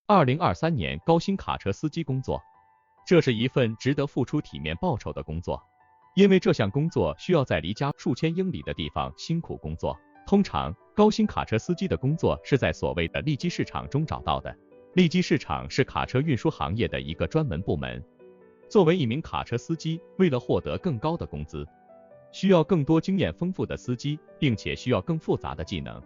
2023年高薪卡车司机工作，这是一份值得付出体面报酬的工作，因为这项工作需要在离家数千英里的地方辛苦工作。通常，高薪卡车司机的工作是在所谓的利基市场中找到的。利基市场是卡车运输行业的一个专门部门。作为一名卡车司机，为了获得更高的工资，需要更多经验丰富的司机，并且需要更复杂的技能。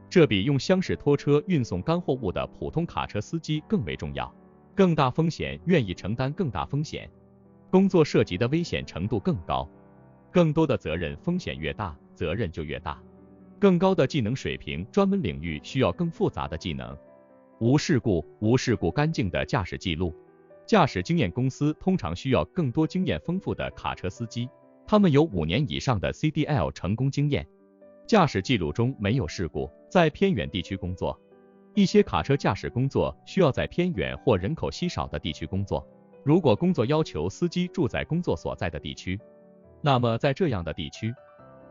这比用厢式拖车运送干货物的普通卡车司机更为重要。更大风险，愿意承担更大风险，工作涉及的危险程度更高，更多的责任，风险越大，责任就越大。更高的技能水平，专门领域需要更复杂的技能。无事故干净的驾驶记录。驾驶经验公司通常需要更多经验丰富的卡车司机，他们有5年以上的 CDL 成功经验，驾驶记录中没有事故。在偏远地区工作，一些卡车驾驶工作需要在偏远或人口稀少的地区工作。如果工作要求司机住在工作所在的地区，那么在这样的地区，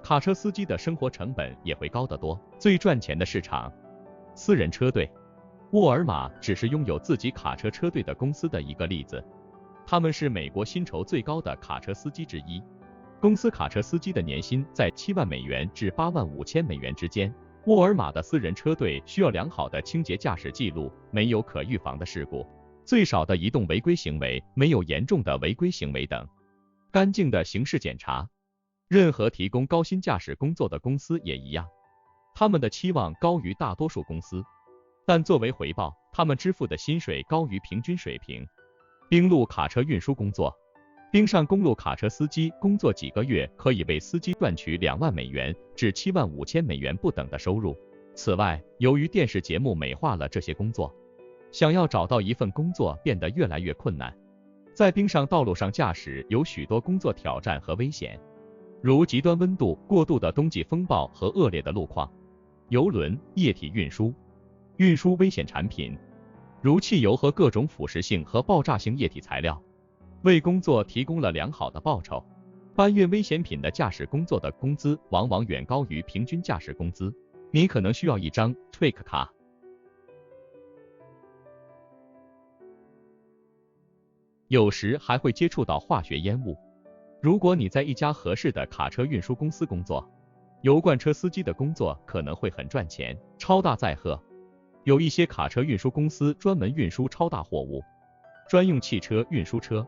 卡车司机的生活成本也会高得多。最赚钱的市场，私人车队。沃尔玛只是拥有自己卡车车队的公司的一个例子，他们是美国薪酬最高的卡车司机之一。公司卡车司机的年薪在7万美元至8万5千美元之间。沃尔玛的私人车队需要良好的清洁驾驶记录，没有可预防的事故，最少的移动违规行为，没有严重的违规行为等。干净的刑事检查。任何提供高薪驾驶工作的公司也一样，他们的期望高于大多数公司，但作为回报，他们支付的薪水高于平均水平。冰路卡车运输工作。冰上公路卡车司机工作几个月可以为司机赚取2万美元至7万5千美元不等的收入。此外，由于电视节目美化了这些工作，想要找到一份工作变得越来越困难。在冰上道路上驾驶有许多工作挑战和危险，如极端温度、过度的冬季风暴和恶劣的路况。邮轮、液体运输。运输危险产品，如汽油和各种腐蚀性和爆炸性液体材料，为工作提供了良好的报酬。搬运危险品的驾驶工作的工资往往远高于平均驾驶工资，你可能需要一张 TWIC 卡。有时还会接触到化学烟雾。如果你在一家合适的卡车运输公司工作，油罐车司机的工作可能会很赚钱，超大载荷。有一些卡车运输公司专门运输超大货物，专用汽车运输车。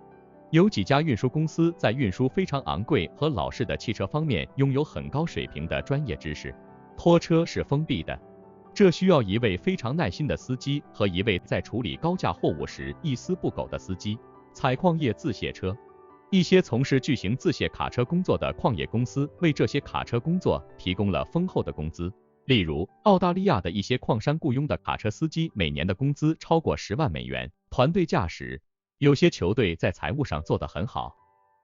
有几家运输公司在运输非常昂贵和老式的汽车方面拥有很高水平的专业知识。拖车是封闭的，这需要一位非常耐心的司机和一位在处理高价货物时一丝不苟的司机。采矿业自卸车。一些从事巨型自卸卡车工作的矿业公司为这些卡车工作提供了丰厚的工资。例如，澳大利亚的一些矿山雇佣的卡车司机每年的工资超过10万美元。团队驾驶。有些球队在财务上做得很好，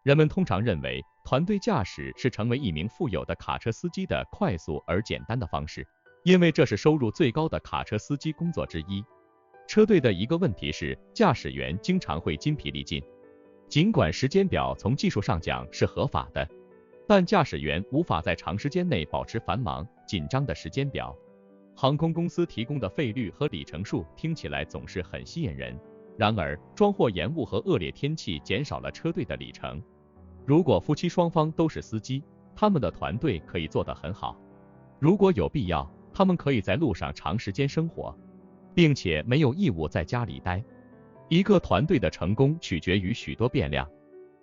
人们通常认为团队驾驶是成为一名富有的卡车司机的快速而简单的方式，因为这是收入最高的卡车司机工作之一。车队的一个问题是，驾驶员经常会筋疲力尽。尽管时间表从技术上讲是合法的，但驾驶员无法在长时间内保持繁忙、紧张的时间表。航空公司提供的费率和里程数听起来总是很吸引人。然而，装货延误和恶劣天气减少了车队的里程。如果夫妻双方都是司机，他们的团队可以做得很好。如果有必要，他们可以在路上长时间生活，并且没有义务在家里待。一个团队的成功取决于许多变量，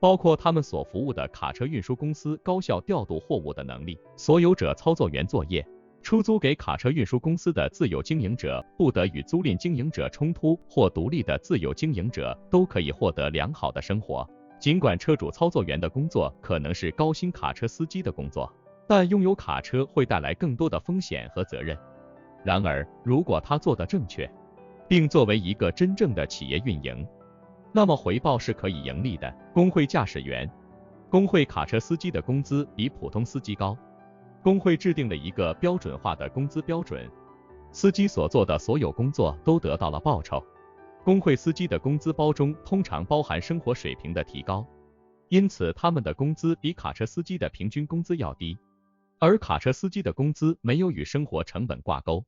包括他们所服务的卡车运输公司高效调度货物的能力。所有者操作员作业。出租给卡车运输公司的自有经营者不得与租赁经营者冲突，或独立的自有经营者都可以获得良好的生活。尽管车主操作员的工作可能是高薪卡车司机的工作，但拥有卡车会带来更多的风险和责任。然而，如果他做得正确，并作为一个真正的企业运营，那么回报是可以盈利的。工会驾驶员。工会卡车司机的工资比普通司机高。工会制定了一个标准化的工资标准，司机所做的所有工作都得到了报酬。工会司机的工资包中通常包含生活水平的提高，因此他们的工资比卡车司机的平均工资要低，而卡车司机的工资没有与生活成本挂钩。